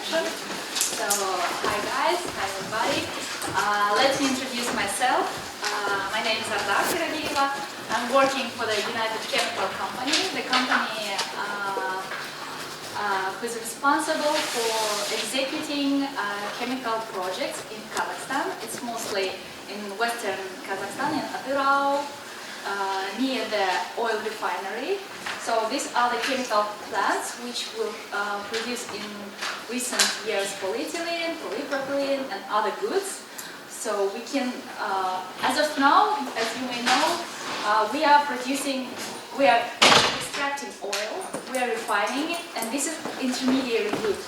introduction. So, hi guys, hi everybody. Let me introduce myself. My name is Arda Kiragiyeva. I'm working for the United Chemical Company, the company who is responsible for executing chemical projects in Kazakhstan. It's mostly in western Kazakhstan, in Atyrau, near the oil refinery. So these are the chemical plants which will produce in recent years polyethylene, polypropylene and other goods. So we can, as of now, as you may know, we are extracting oil, we are refining it, and this is intermediary good.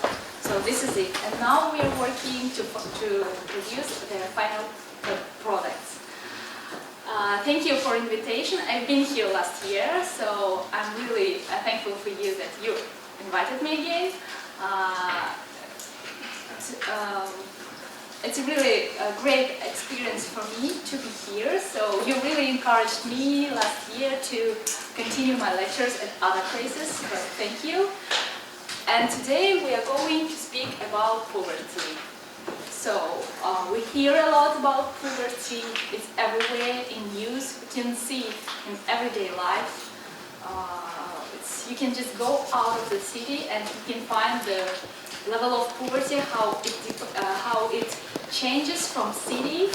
So this is it. And now we are working to produce the final products. Thank you for invitation. I've been here last year, so I'm really thankful for you that you invited me again. It's really a great experience for me to be here. So you really encouraged me last year to continue my lectures at other places, so thank you. And today we are going to speak about poverty. So we hear a lot about poverty. It's everywhere in news. We can see in everyday life. You can just go out of the city and you can find the level of poverty, how it changes from city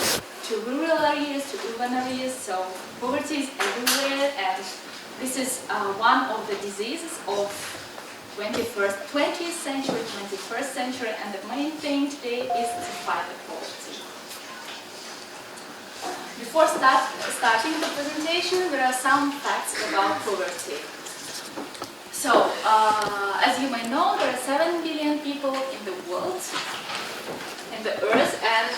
to rural areas to urban areas. So poverty is everywhere, and this is one of the diseases of 20th century, 21st century, and the main thing today is to fight the poverty. Before starting the presentation, there are some facts about poverty. So, as you may know, there are 7 billion people in the world, in the earth, and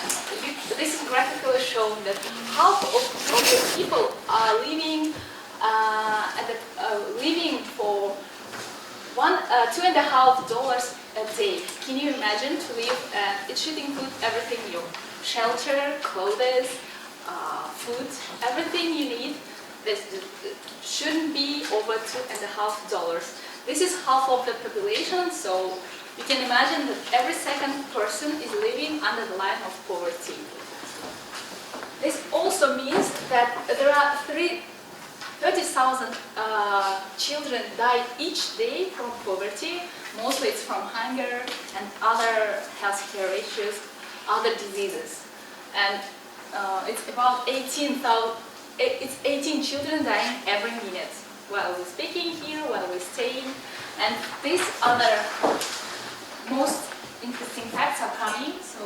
this is graphically showing that half of the people are living living for $2.50 a day. Can you imagine to live? It should include everything: your shelter, clothes, food, everything you need. This shouldn't be over $2.50. This is half of the population, so you can imagine that every second person is living under the line of poverty. This also means that there are 30,000 children die each day from poverty. Mostly it's from hunger and other healthcare issues, other diseases. And it's about 18 children dying every minute while we're speaking here, while we're staying. And these other most interesting facts are coming. So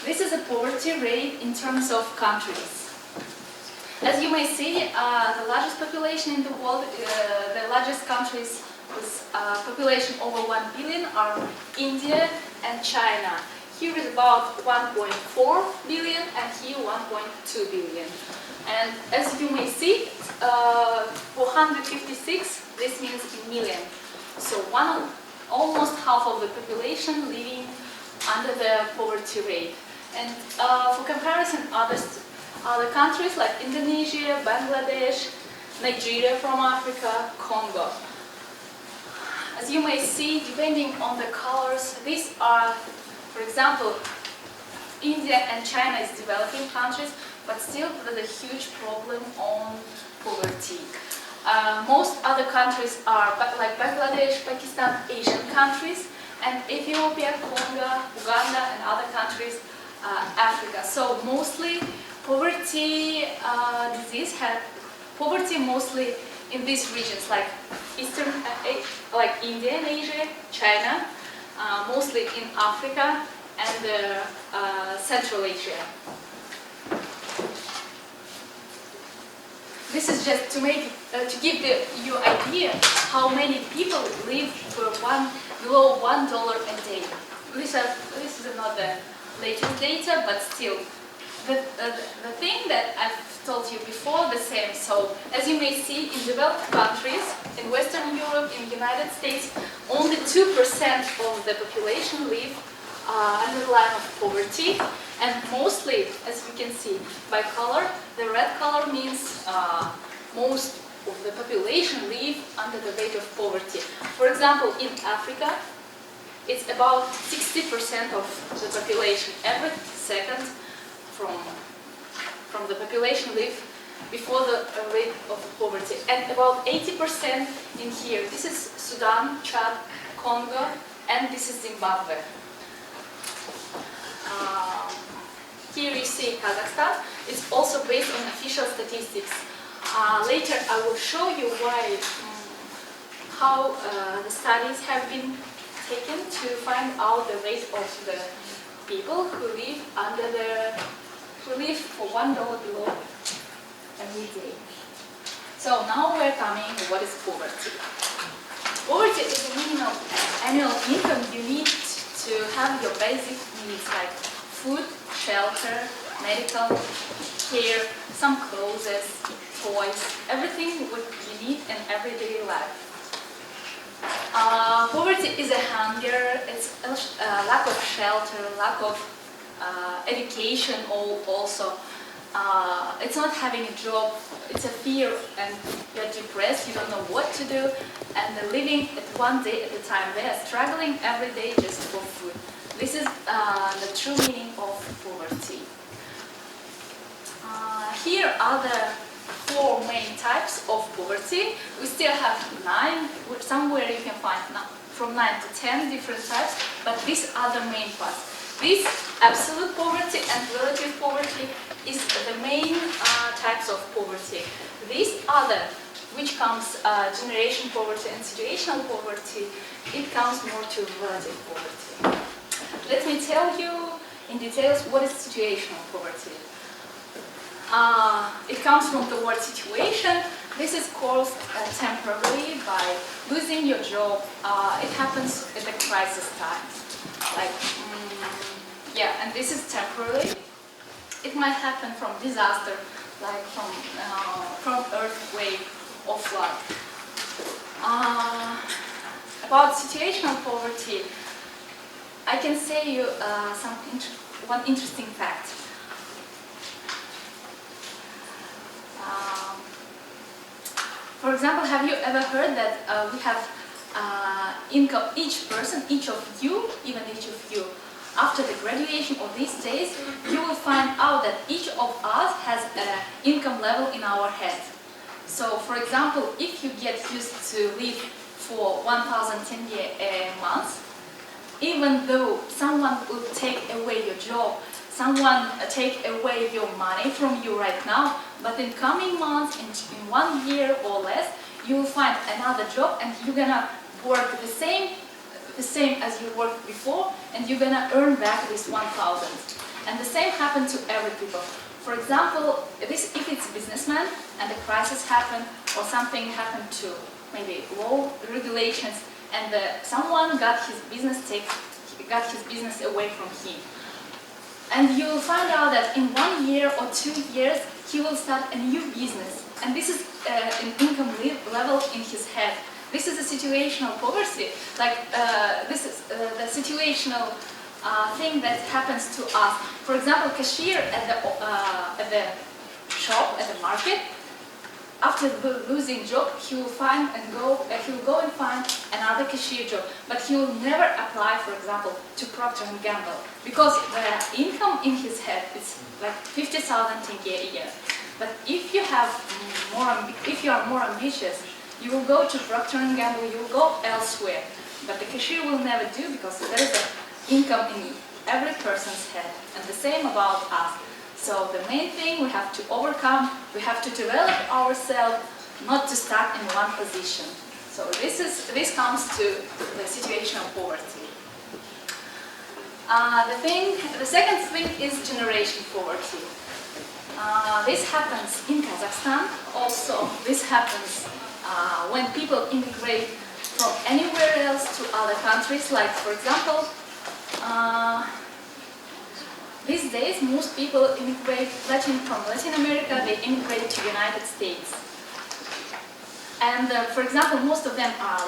this is a poverty rate in terms of countries. As you may see, the largest population in the world, the largest countries with population over 1 billion are India and China. Here is about 1.4 billion and here 1.2 billion. And as you may see, 456, this means in million. So almost half of the population living under the poverty rate. And for comparison, other countries like Indonesia, Bangladesh, Nigeria from Africa, Congo. As you may see, depending on the colors, these are, for example, India and China is developing countries, but still there's a huge problem on poverty. Most other countries are like Bangladesh, Pakistan, Asian countries, and Ethiopia, Congo, Uganda, and other countries, Africa. So mostly poverty poverty mostly in these regions like like India and Asia, China, mostly in Africa and Central Asia. This is just to give you idea how many people live for below $1 a day. This is not the latest data, but still, the thing that I've told you before, the same. So, as you may see, in developed countries, in Western Europe, in the United States, only 2% of the population live under the line of poverty, and mostly, as you can see by color, the red color means most of the population live under the rate of poverty. For example, in Africa, it's about 60% of the population. Every second from the population live before the rate of poverty. And about 80% in here. This is Sudan, Chad, Congo, and this is Zimbabwe. Here you see Kazakhstan. It's also based on official statistics. Later I will show you how the studies have been taken to find out the rate of the people who live for $1 below every day. So now we're coming to what is poverty. Poverty is the minimum annual income you need to have your basic needs like food, shelter, medical care, some clothes, toys, everything what you need in everyday life. Poverty is a hunger, it's a lack of shelter, lack of education also. It's not having a job, it's a fear and you're depressed, you don't know what to do, and they're living at one day at a time. They are struggling every day just for food. This is the true meaning of poverty. Here are the 4 main types of poverty. We still have 9, somewhere you can find from 9 to 10 different types, but these are the main parts. This absolute poverty and relative poverty is the main types of poverty. These other, which comes generation poverty and situational poverty, it comes more to relative poverty. Let me tell you in details what is situational poverty. It comes from the word situation. This is caused temporarily by losing your job. It happens at the crisis time. Like, and this is temporary. It might happen from disaster, like from earthquake or flood. About situational poverty, I can say you one interesting fact. For example, have you ever heard that we have income, each person, each of you, even each of you, after the graduation of these days, you will find out that each of us has an income level in our head. So, for example, if you get used to live for 1,000 tenge a month, even though someone will take away your job, someone take away your money from you right now, but in coming months, in 1 year or less, you will find another job and you're gonna work the same as you worked before, and you're gonna earn back this 1,000. And the same happened to every people. For example, if it's businessman and the crisis happened or something happened to maybe law regulations and someone got his business away from him. And you'll find out that in 1 year or 2 years, he will start a new business. And this is an income level in his head. This is a situational poverty. Like this is the situational thing that happens to us. For example, cashier at the shop, at the market, after losing job, he will go and find another cashier job, but he will never apply, for example, to Procter & Gamble, because the income in his head is like 50,000 tenge a year. But if you are more ambitious, you will go to Procter & Gamble, you will go elsewhere, but the cashier will never do, because there is an income in every person's head, and the same about us. So the main thing we have to overcome, we have to develop ourselves, not to start in one position. So this comes to the situational poverty. The second thing is generation poverty. This happens in Kazakhstan. Also, this happens when people immigrate from anywhere else to other countries. Like, for example, these days, most people immigrate from Latin America, they immigrate to United States. And for example, most of them are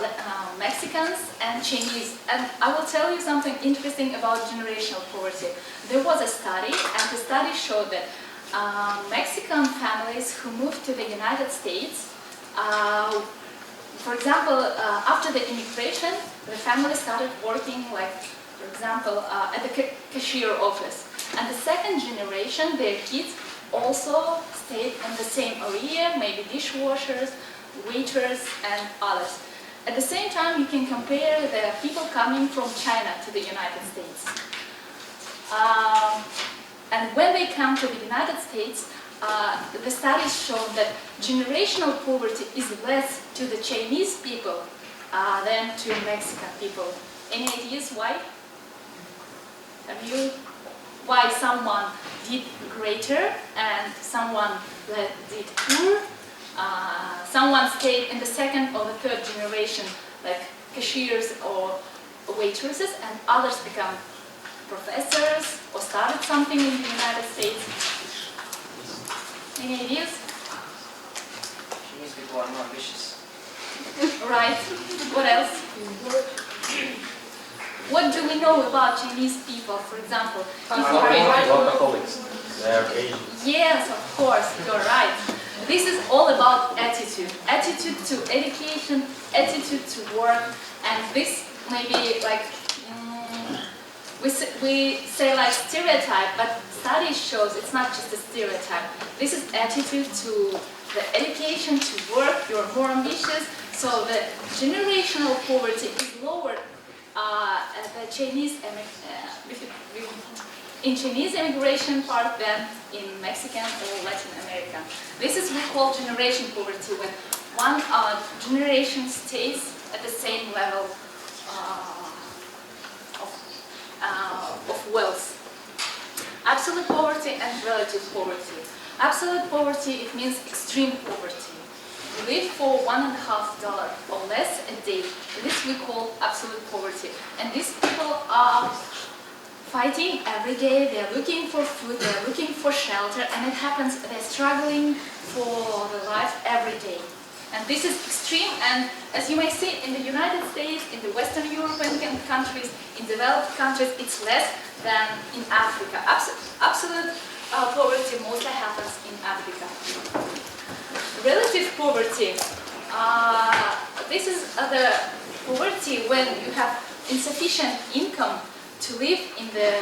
Mexicans and Chinese. And I will tell you something interesting about generational poverty. There was a study, and the study showed that Mexican families who moved to the United States, for example, after the immigration, the family started working, like, for example, at the cashier office. And the second generation, their kids also stayed in the same area, maybe dishwashers, waiters, and others. At the same time, you can compare the people coming from China to the United States. And when they come to the United States, the studies show that generational poverty is less to the Chinese people than to Mexican people. Any ideas why? Why someone did greater and someone did poor? Someone stayed in the second or the third generation, like cashiers or waitresses, and others become professors or started something in the United States. Any ideas? Chinese people are more ambitious. Right. What else? What do we know about Chinese people, for example? Workaholics. They are Asian. Yes, of course, you're right. This is all about attitude. Attitude to education, attitude to work, and this may be like, we say like stereotype, but studies shows it's not just a stereotype. This is attitude to the education, to work, you're more ambitious, so the generational poverty is lower the Chinese in Chinese immigration part than in Mexican or Latin American. This is we call generation poverty, when one generation stays at the same level of wealth. Absolute poverty and relative poverty. Absolute poverty, it means extreme poverty. You live for $1.50 or less a day. This we call absolute poverty. And these people are fighting every day, they're looking for food, they're looking for shelter, and it happens, they're struggling for the life every day. And this is extreme, and as you may see in the United States, in the Western European countries, in developed countries, it's less than in Africa. Absolute poverty mostly happens in Africa. Relative poverty, this is the poverty when you have insufficient income to live in the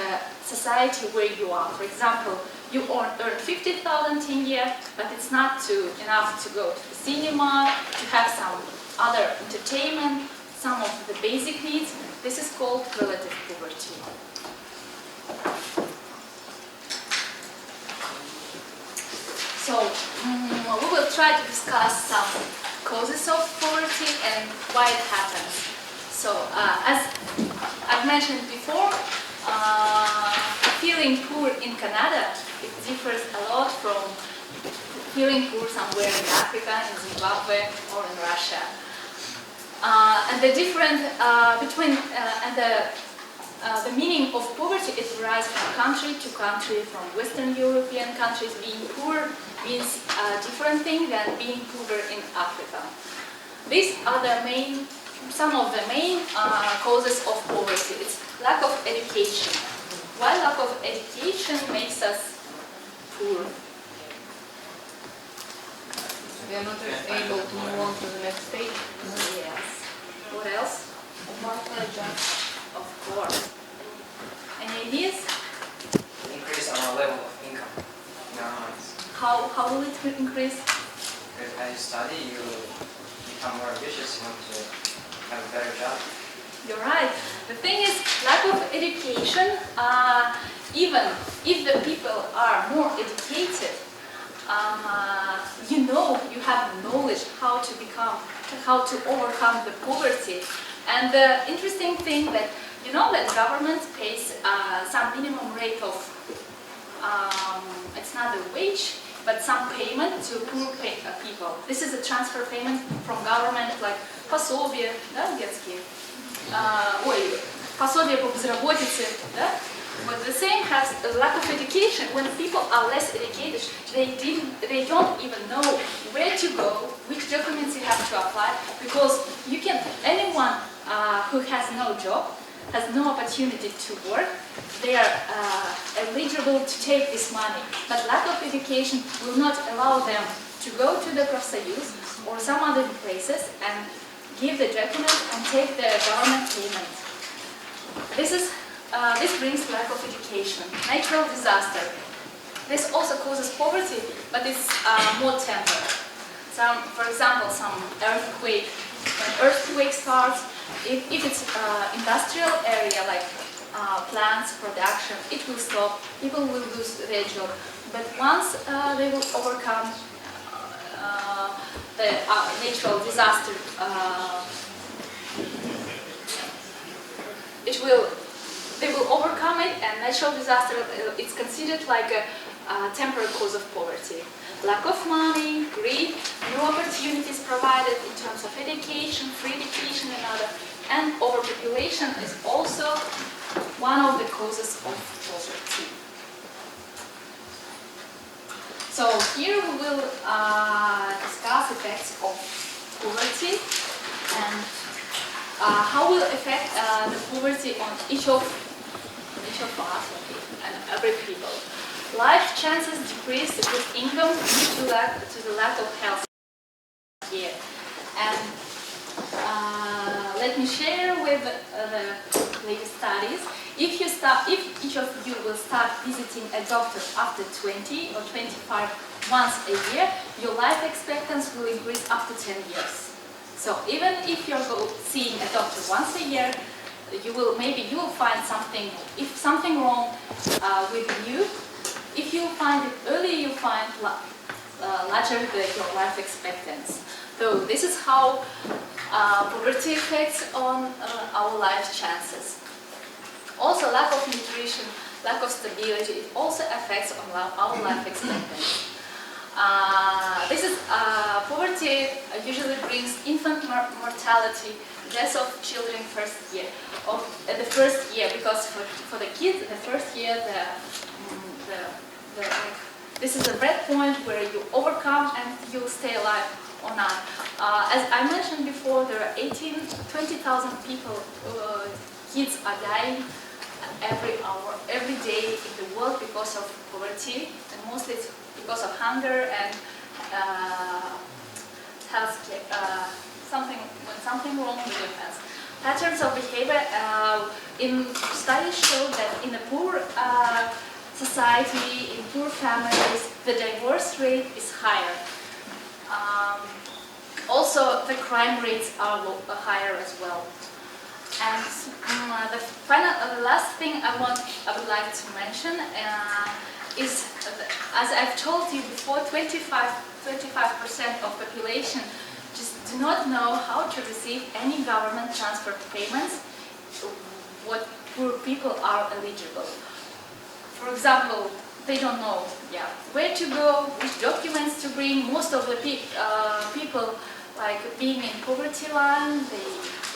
society where you are. For example, you earn 50,000 a year, but it's not enough to go to the cinema, to have some other entertainment, some of the basic needs. This is called relative poverty. So, we will try to discuss some causes of poverty and why it happens. So, as I've mentioned before, feeling poor in Canada, it differs a lot from feeling poor somewhere in Africa, in Zimbabwe, or in Russia. And the difference between the meaning of poverty, it varies from country to country. From Western European countries, being poor means a different thing than being poorer in Africa. These are some of the main causes of poverty. It's lack of education. Why lack of education makes us poor? We are not able to move on to the next stage. Yes. What else? Of course. Any ideas? Increase our level of income in our minds. How will it increase? Because as you study, you become more ambitious, you want to have a better job. You're right. The thing is, lack of education, even if the people are more educated, you have knowledge how to overcome the poverty. And the interesting thing that, that government pays some minimum rate of, it's not a wage, but some payment to poor people. This is a transfer payment from government, like пособие, детские. Пособие по безработице, да? But the same has a lack of education. When people are less educated, they don't even know where to go, which documents you have to apply, because anyone who has no job, has no opportunity to work, they are eligible to take this money. But lack of education will not allow them to go to the профсоюз or some other places and give the documents and take the government payment. This brings lack of education, natural disaster. This also causes poverty, but it's more temporary. For example, some earthquake. When earthquake starts, if it's industrial area like plants, production, it will stop. People will lose their job. But once they will overcome the natural disaster, they will overcome it, and natural disaster it's considered like a temporary cause of poverty. Lack of money, greed, new opportunities provided in terms of education, free education and other, and overpopulation is also one of the causes of poverty. So here we will discuss effects of poverty and how will affect the poverty on each of us and every people. Life chances decrease with income due to the lack of health care. And let me share with the latest studies. If each of you will start visiting a doctor after 20 or 25 once a year, your life expectancy will increase up to 10 years. So even if you're seeing a doctor once a year, you will find something. If something wrong with you, if you find it early, you find larger your life expectancy. So this is how poverty affects on our life chances. Also, lack of nutrition, lack of stability, it also affects on our life expectancy. Poverty usually brings infant mortality, death of children the first year, because for the kids, the first year, this is the red point where you overcome and you stay alive or not. As I mentioned before, there are 20,000 people, kids are dying every hour, every day in the world because of poverty, and mostly it's because of hunger and health care, when something wrong with your health. Patterns of behavior in studies show that in a poor society, in poor families, the divorce rate is higher. Also, the crime rates are higher as well. And the last thing I would like to mention is, as I've told you before, 25% of population just do not know how to receive any government transfer payments. What poor people are eligible. For example, they don't know where to go, which documents to bring. Most of the people, like being in poverty line, they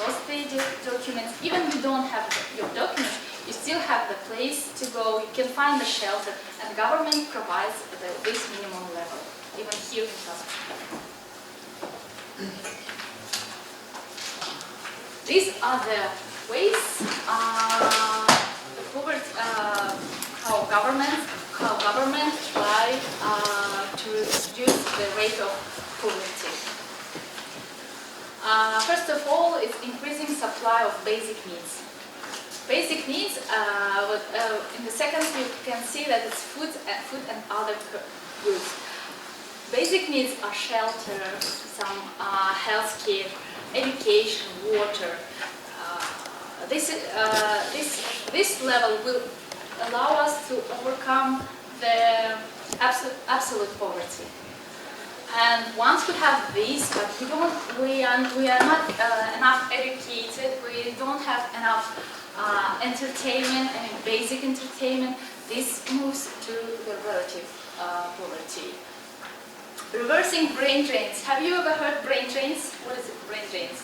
lost their documents. Even if you don't have your documents, you still have the place to go. You can find the shelter, and government provides this minimum level, even here in Kazakhstan. These are the ways how government try to reduce the rate of poverty. First of all, it's increasing supply of basic needs. Basic needs, in the second you can see that it's food and other goods. Basic needs are shelter, some health care, education, water. This level will allow us to overcome the absolute poverty. And once we have this, but we are not enough educated, we don't have enough entertainment, basic entertainment, this moves to the relative poverty. Reversing brain drains. Have you ever heard brain drains? What is it, brain drains?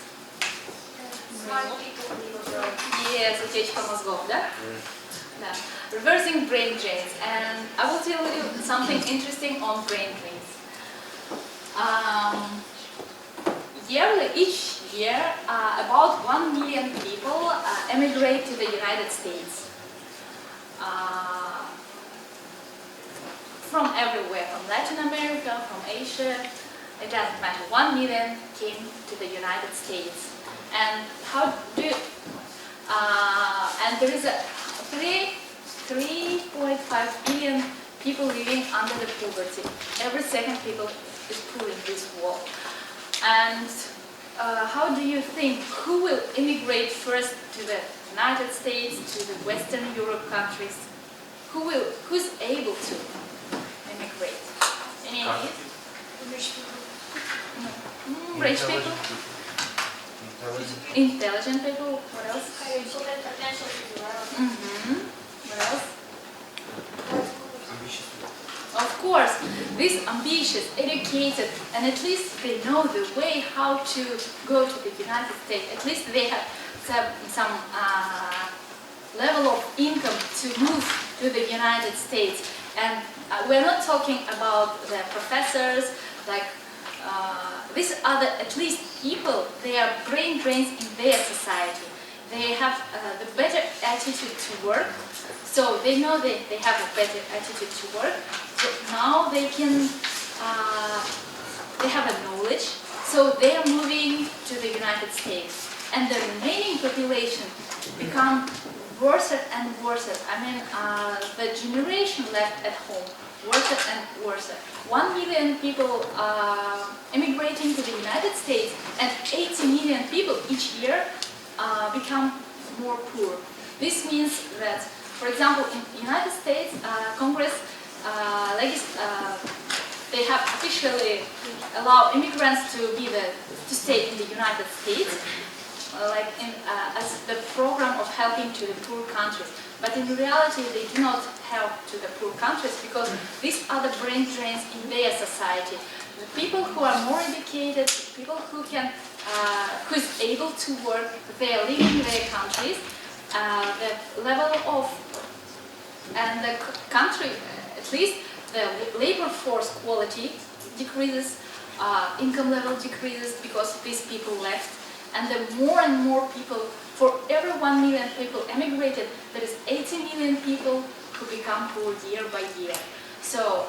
Yes, утечка мозгов, да? Да. Reversing brain drains. And I will tell you something interesting on brain drains. Each year, about 1 million people emigrate to the United States. From everywhere, from Latin America, from Asia. It doesn't matter. 1 million came to the United States. And how do you, and there is a 3.5 billion people living under the poverty. Every second people is poor in this world. And how do you think, who will immigrate first to the United States, to the Western Europe countries? Who's able to immigrate? Any ideas? Rich people. Rich people? Intelligent people. What else? People with potential to do well. What else? Of course, these ambitious, educated, and at least they know the way how to go to the United States. At least they have some level of income to move to the United States. And we're not talking about the professors, like these other, at least people, they are brain drains in their society. They have the better attitude to work, so they know they have a better attitude to work. So now they can, they have a knowledge, so they are moving to the United States. And the remaining population become worse and worse. I mean, the generation left at home, worse and worse. 1 million people immigrating to the United States, and 80 million people each year become more poor. This means that, for example, in the United States, Congress, they have officially allowed immigrants to stay in the United States, like as the program of helping to the poor countries. But in reality, they do not help to the poor countries because these are the brain drains in their society. The people who are more educated, people who can, who is able to work, they are living in their countries. The level of, and the country, at least the labor force quality decreases, income level decreases because these people left. And the more and more people, for every 1 million people emigrated, there is 80 million people who become poor year by year. So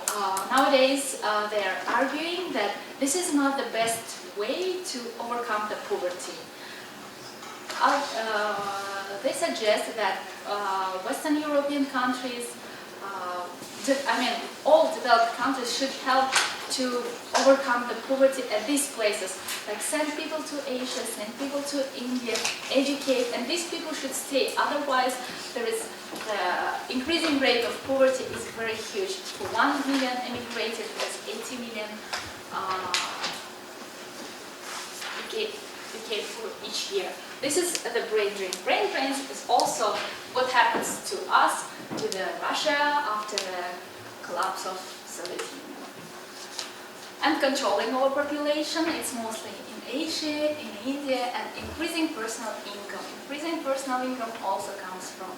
nowadays they are arguing that this is not the best way to overcome the poverty. They suggest that Western European countries, all developed countries should help to overcome the poverty at these places. Like send people to Asia, send people to India, educate, and these people should stay. Otherwise, there is the increasing rate of poverty is very huge. For 1 million immigrated, there's 80 million decay for each year. This is the brain drain. Brain drains is also what happens to us, to Russia after the collapse of Soviet Union. And controlling our population, it's mostly in Asia, in India, and increasing personal income. Increasing personal income also comes from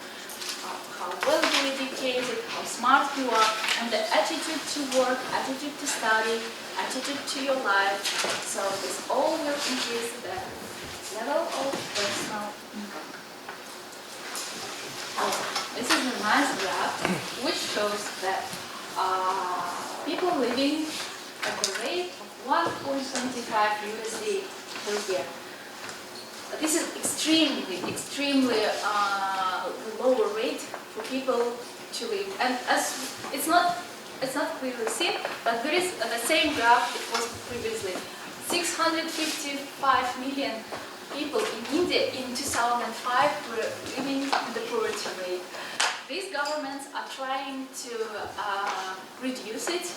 how well you're educated, how smart you are, and the attitude to work, attitude to study, attitude to your life. So this all will increase the level of personal income. This is a nice graph which shows that people living at the rate of 1.25 USD per year. This is extremely lower rate for people to live. And as it's not clearly seen, but there is the same graph it was previously. 655 million people in India in 2005 were living in the poverty rate. These governments are trying to reduce it.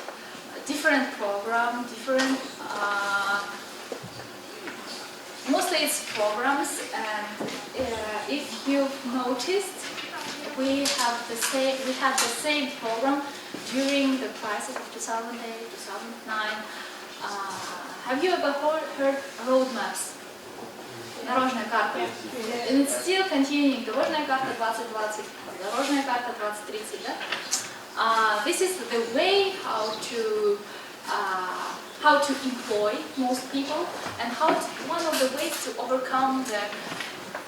Different program, different. Mostly it's programs, and if you've noticed, we had the same program during the crisis of 2008, 2009. Have you ever heard roadmaps? Дорожная карта. And it's still continuing. Дорожная карта 2020, дорожная карта 2030, да? This is the way how to employ most people, and one of the ways to overcome the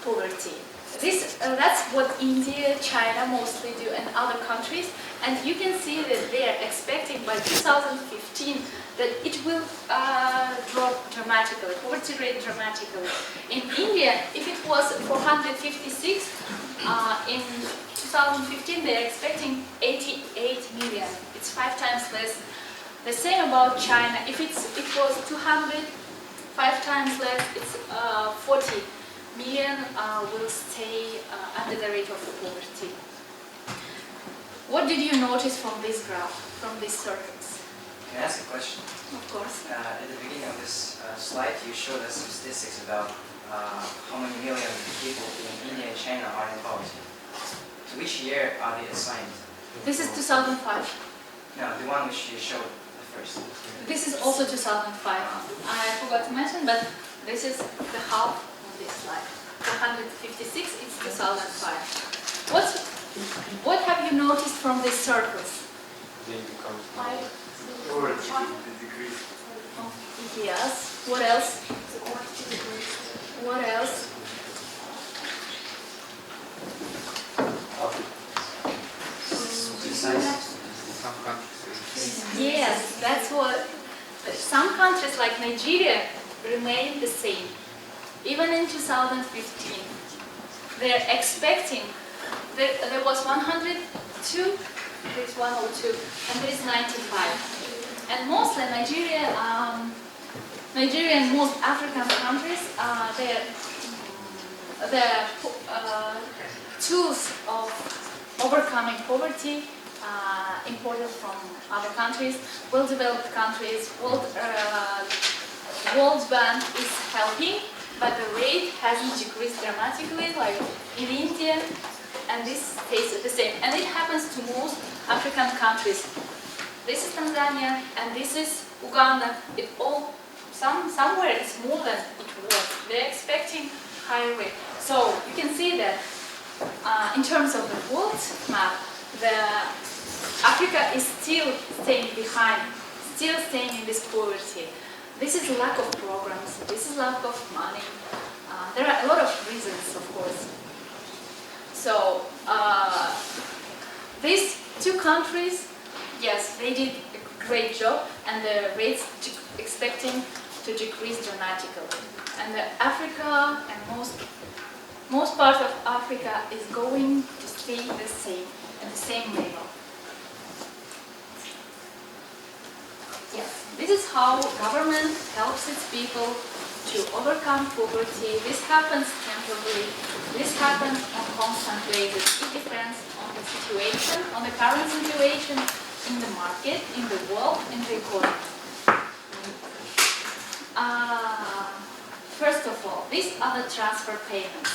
poverty. That's what India, China mostly do, and other countries. And you can see that they are expecting by 2015 that it will drop dramatically, poverty rate dramatically. In India, if it was 456, in 2015 they are expecting 88 million. It's 5 times less. The same about China. If it was 200, 5 times less, it's 40 million will stay under the rate of poverty. What did you notice from this graph, from these circles? Can I ask a question? Of course. At the beginning of this slide, you showed us some statistics about how many million people in India and China are in poverty. To which year are they assigned? This is 2005. No, the one which you showed the first. This is also 2005. I forgot to mention, but this is the half of this slide. 156, it's 2005. What have you noticed from these circles? Then it becomes Yes. What else? What else? Some countries. Yes, that's what. Some countries like Nigeria remain the same. Even in 2015, they're expecting. There was 102, there is 102, and there is 95. And mostly Nigeria and most African countries, their tools of overcoming poverty imported from other countries, well-developed countries. World Bank is helping, but the rate hasn't decreased dramatically like in India, and this stays the same. And it happens to most African countries. This is Tanzania, and this is Uganda. It all somewhere it's more than it was. They're expecting higher rate. So you can see that in terms of the world map, Africa is still staying behind, still staying in this poverty. This is lack of programs. This is lack of money. There are a lot of reasons, of course. So these two countries, yes, they did a great job, and the rates expecting to decrease dramatically. And Africa and most part of Africa is going to stay the same at the same level. Yes, this is how government helps its people to overcome poverty. This happens temporarily. This happens on constant basis. It depends on the situation, on the current situation in the market, in the world, in the economy. First of all, these are the transfer payments.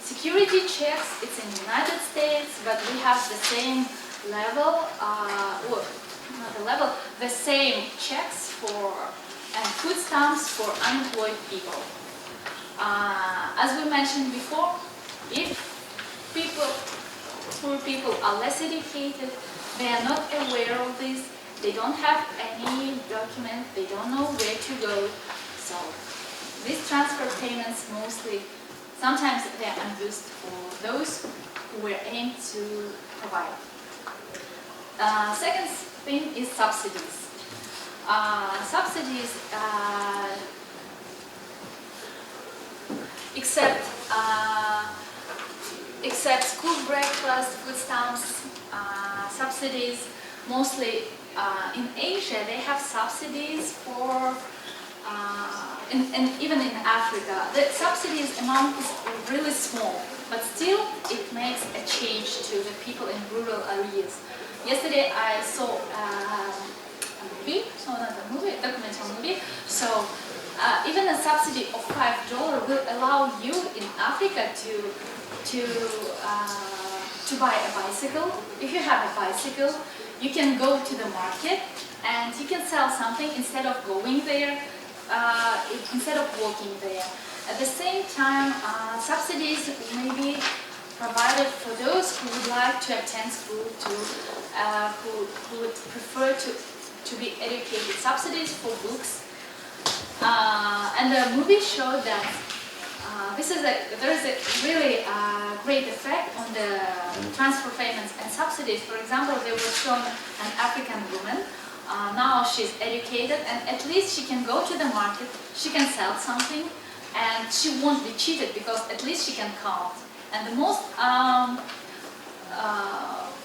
Security checks, it's in the United States, but we have the same level, the same checks for and food stamps for unemployed people. As we mentioned before, if poor people are less educated, they are not aware of this, they don't have any document, they don't know where to go. So these transfer payments mostly, sometimes they are unused for those who were aimed to provide. Second thing is subsidies. Subsidies except school breakfast, food stamps, subsidies. Mostly in Asia, they have subsidies for, and even in Africa, the subsidies amount is really small, but still it makes a change to the people in rural areas. Yesterday I saw a documentary movie. So even a subsidy of $5 will allow you in Africa to buy a bicycle. If you have a bicycle, you can go to the market and you can sell something instead of going there, instead of walking there. At the same time, subsidies may be provided for those who would like to attend school, who would prefer to be educated. Subsidies for books. And the movie showed that there is a really great effect on the transfer payments and subsidies. For example, there was shown an African woman. Now she's educated, and at least she can go to the market, she can sell something, and she won't be cheated because at least she can count. And the most,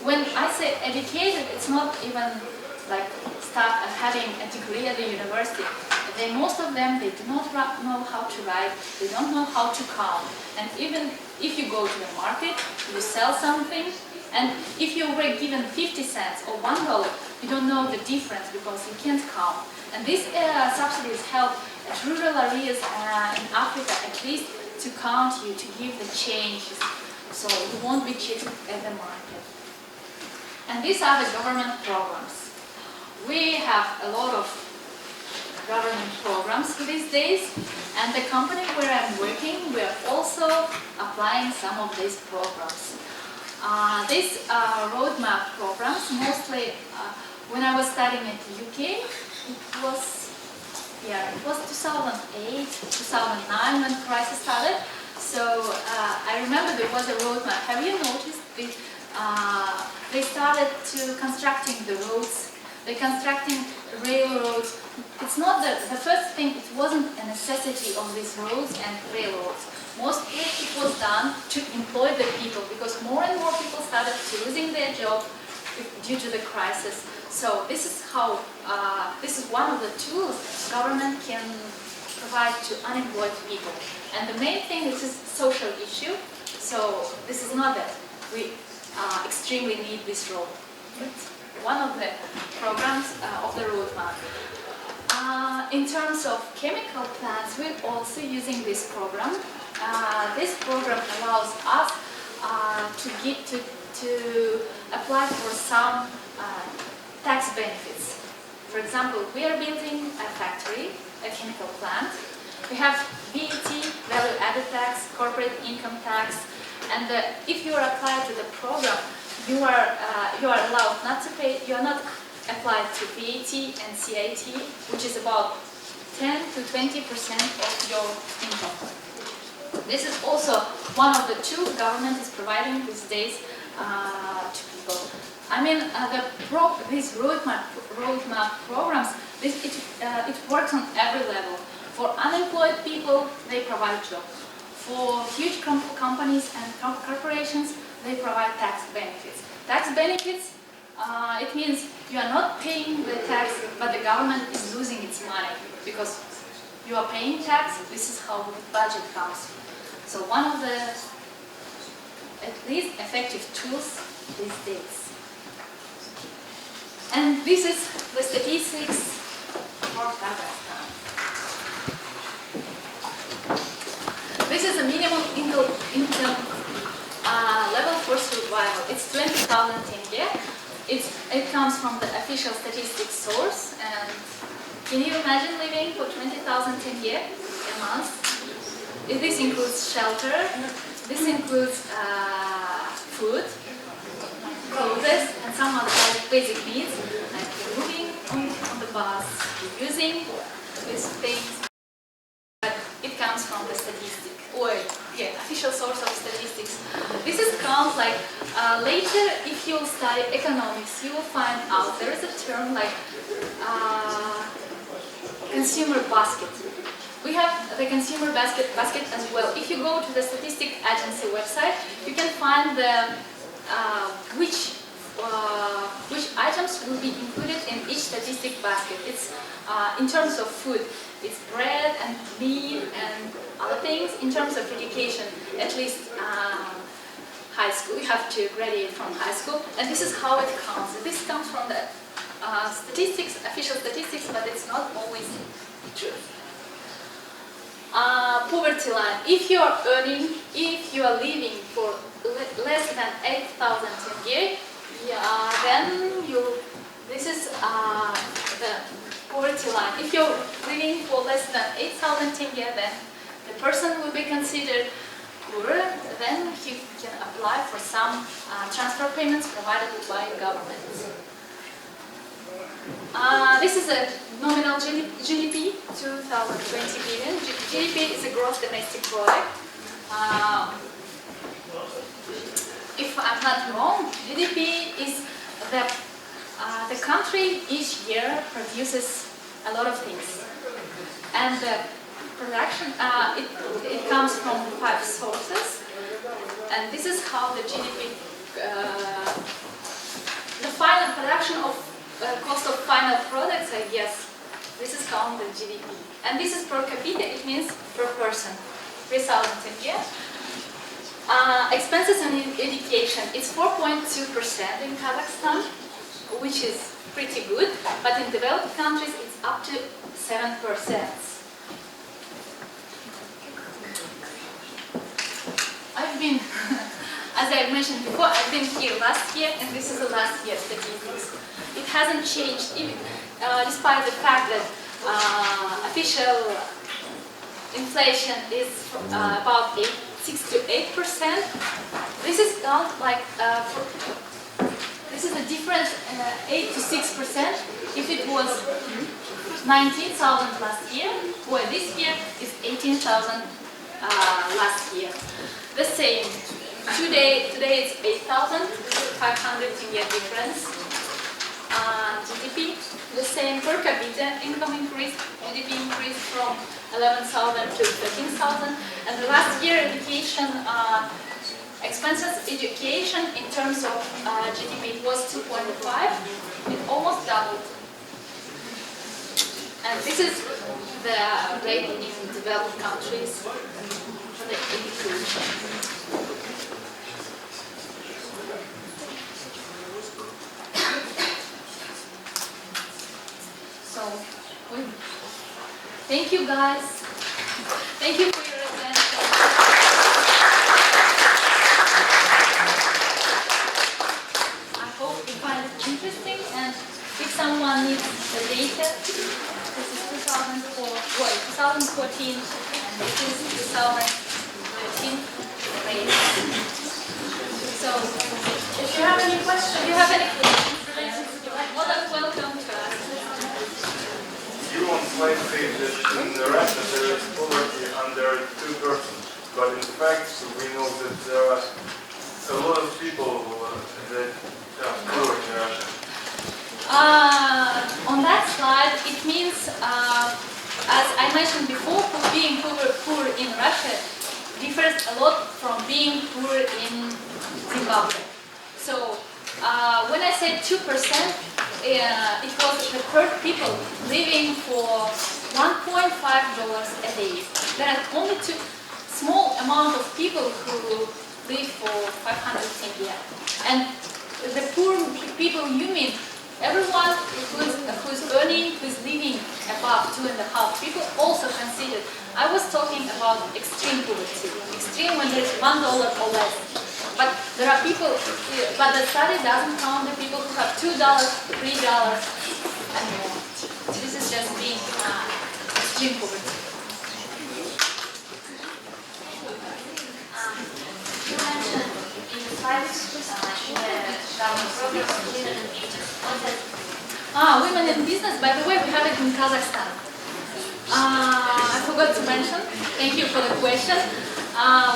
when I say educated, it's not even like start having a degree at the university. Most of them, they do not know how to write, they don't know how to count. And even if you go to the market, you sell something, and if you were given 50 cents or $1, you don't know the difference because you can't count. And these subsidies help at rural areas in Africa at least to count you, to give the changes, so you won't be cheated at the market. And these are the government programs. We have a lot of government programs these days, and the company where I'm working, we are also applying some of these programs. These roadmap programs, mostly when I was studying at the UK, it was 2008, 2009 when the crisis started. So I remember there was a roadmap. Have you noticed they started to constructing the roads, they're constructing railroads. It's not the first thing, it wasn't a necessity of these roads and railroads. Mostly it was done to employ the people because more and more people started losing their job due to the crisis. So this is how, this is one of the tools government can provide to unemployed people. And the main thing is a social issue. So this is not that we extremely need this road. It's one of the programs of the roadmap. In terms of chemical plants, we're also using this program. This program allows us to apply for some tax benefits. For example, we are building a factory, a chemical plant. We have VAT, value added tax, corporate income tax, and if you are applied to the program, you are allowed not to pay. You are not applied to VAT and CIT, which is about 10 to 20% of your income. This is also one of the tools government is providing these days to people. I mean, these roadmap programs, it works on every level. For unemployed people, they provide jobs. For huge companies and corporations, they provide tax benefits. Tax benefits, it means you are not paying the tax, but the government is losing its money because you are paying tax. This is how the budget comes. So one of the at least effective tools these days. And this is the statistics for Kazakhstan. This is a minimum income level for survival. It's 20,000 tenge. It comes from the official statistics source. And can you imagine living for 20,000 tenge a month? This includes shelter. This includes food, clothes, and some other basic needs, like moving on the bus, using these things. But it comes from the statistic, or official source of statistics. This is counts like later, if you study economics, you will find out there is a term like consumer basket. We have the consumer basket as well. If you go to the statistic agency website, you can find the which items will be included in each statistic basket. It's in terms of food, it's bread and meat and other things. In terms of education, at least high school, you have to graduate from high school, and this is how it counts. This comes from the statistics, official statistics, but it's not always true. Poverty line. If you are earning, if you are living for less than 8,000 tenge, then this is the poverty line. If you're living for less than 8,000 tenge, then the person will be considered poor. Then he can apply for some transfer payments provided by government. This is a nominal GDP, 2020 billion. GDP is a gross domestic product. Uh, if I'm not wrong, GDP is the country each year produces a lot of things, and the production it comes from 5 sources, and this is how the GDP, the final production of cost of final products, I guess. This is called the GDP, and this is per capita. It means per person, 3,000 a year. Expenses on education, it's 4.2% in Kazakhstan, which is pretty good, but in developed countries it's up to 7%. I've been, as I mentioned before, I've been here last year, and this is the last year's statistics. It hasn't changed, even, despite the fact that official inflation is about 6 to 8%. This is not like this is a difference 8 to 6%. If it was 19,000 last year, well, this year is 18,000 last year. The same. Today it's 8,500 tenge difference. GDP, the same per capita income increase. GDP increased from 11,000 to 13,000, and the last year education expenses education in terms of GDP was 2.5. It almost doubled, and this is the rate in developed countries for the education. So, thank you guys. Thank you for your attention. I hope you find it interesting, and if someone needs the data, this is 2014, and this is 2013 rate. So, if you have any questions, related to the welcome to us. You on slide say that in Russia there is poverty under 2%, but in fact we know that there are a lot of people that are poor in Russia. On that slide, it means, as I mentioned before, being poor in Russia differs a lot from being poor in Zimbabwe. So when I said 2%, it was the per people living for $1.5 a day. There are only two small amount of people who live for 500 tenge. And the poor people, you mean everyone who's earning, who's living above 2.5 people, also considered. I was talking about extreme poverty, extreme when there's $1 or less. But there are people, but the study doesn't count the people who have $2, $3, and more. This is just being extreme poverty. You mentioned in the slide about programs of women in business. What is Women in business, by the way, we have it in Kazakhstan. I forgot to mention, thank you for the question.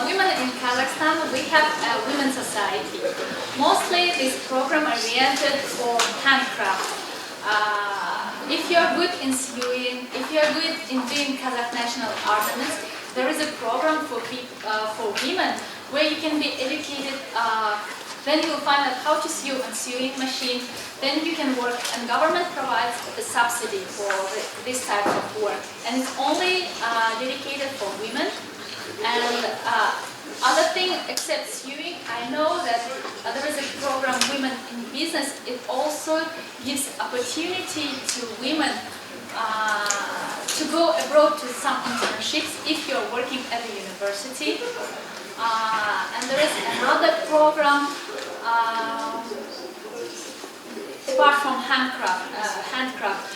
Women in Kazakhstan, we have a women's society. Mostly this program oriented for handcraft. If you are good in sewing, if you are good in doing Kazakh national ornaments, there is a program for women where you can be educated. Then you will find out how to sew on sewing machine. Then you can work, and government provides a subsidy for this type of work. And it's only dedicated for women. And other thing except sewing, I know that there is a program, Women in Business. It also gives opportunity to women to go abroad to some internships if you're working at the university. And there is another program apart from handcraft.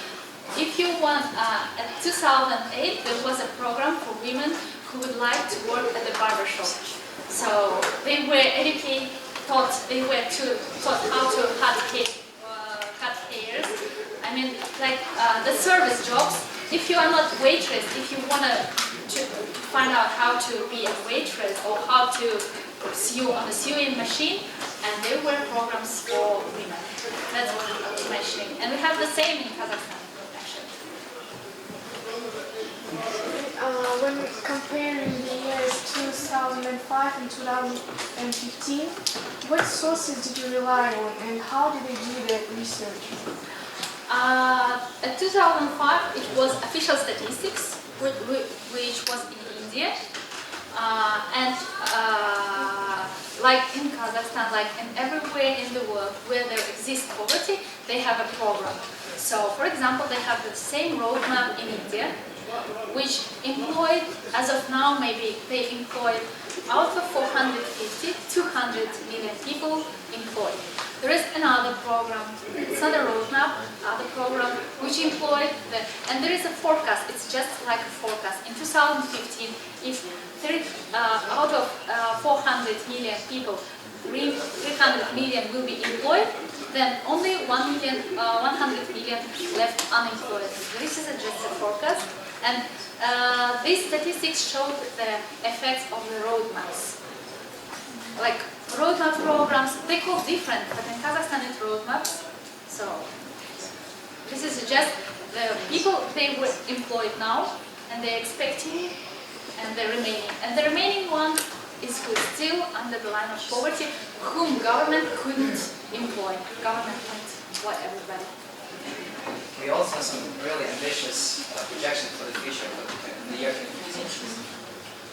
If you want, in 2008 there was a program for women who would like to work at the barber shop. So they were educated, taught how to cut hairs. I mean, like the service jobs. If you are not waitress, if you want to find out how to be a waitress or how to sew on a sewing machine, and there were programs for women. That's what I was mentioning. And we have the same in Kazakhstan, actually. When comparing the years 2005 and 2015, what sources did you rely on and how did they do the research? At 2005, it was official statistics, which was in India. Like in Kazakhstan, like in everywhere in the world where there exists poverty, they have a program. So, for example, they have the same roadmap in India, which employed, as of now, maybe they employed out of 450, 200 million people employed. There is another program, it's not a roadmap, other program, which employed and there is a forecast, it's just like a forecast. In 2015, if out of 400 million people, 300 million will be employed, then only 100 million left unemployed. This is just a forecast, and these statistics showed the effects of the roadmaps. Like roadmap programs, they call different, but in Kazakhstan it's roadmaps. So this is just the people they were employed now, and they're expecting, and the remaining one is who is still under the line of poverty, whom government couldn't employ. Government can't employ everybody. We also have some really ambitious projections for the future, in the year 2015.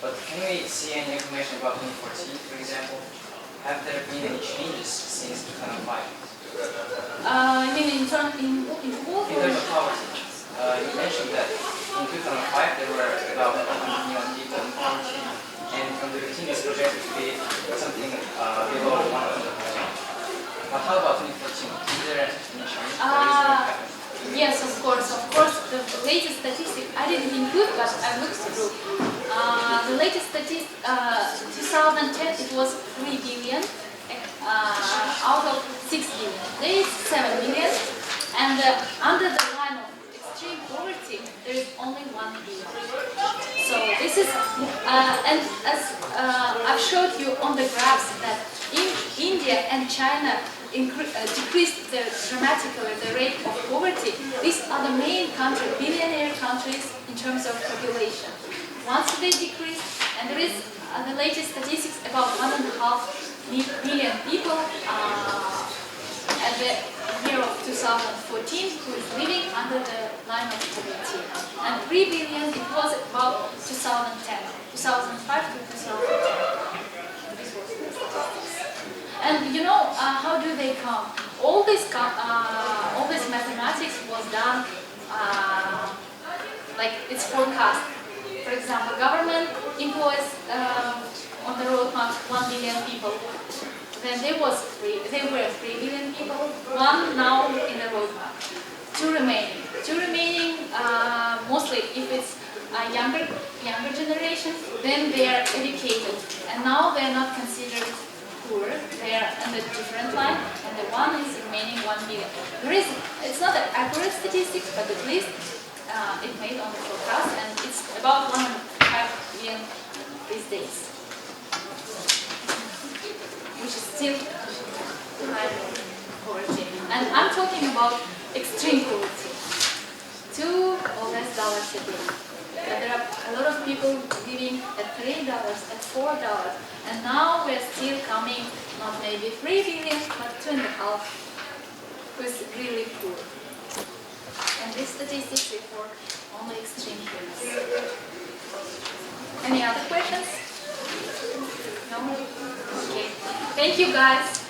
But can we see any information about 2014, for example? Have there been any changes since 2005? I mean, in terms of poverty, you mentioned that in 2005 there were about 100 million people in poverty, and from the 2015 is projected to be something below 100 million. But how about 2014? Is there any change? Yes, of course. The latest statistic I didn't include, but I looked through. The latest statistic, 2010, it was 3 billion out of 6 billion. There is 7 billion, and under the line of extreme poverty, there is only 1 billion. So this is, and as I've showed you on the graphs that in India and China decreased dramatically the rate of poverty. These are the main billionaire countries in terms of population. Once they decrease, and there is the latest statistics about 1.5 million people at the year of 2014 who is living under the line of poverty. And 3 billion it was about 2010, 2005 to 2010. This was the statistics. And you know, how do they come? All this mathematics was done, like it's forecast. For example, government employs on the roadmap 1 billion people. Then there were 3 billion people. 1 now in the roadmap. 2 remaining. 2 remaining, mostly if it's younger generation, then they are educated, and now they are not considered. They are on a different line, and the one is remaining 1 billion. It's not an accurate statistics, but at least it made on the forecast, and it's about 1.5 billion these days, which is still high poverty. And I'm talking about extreme poverty, $2 or less a day. There are a lot of people living at $3, at $4, and now we're still coming, not maybe 3 billion, but 2.5, who is really poor. And this statistics report only extreme poorness. Any other questions? No? Okay. Thank you, guys.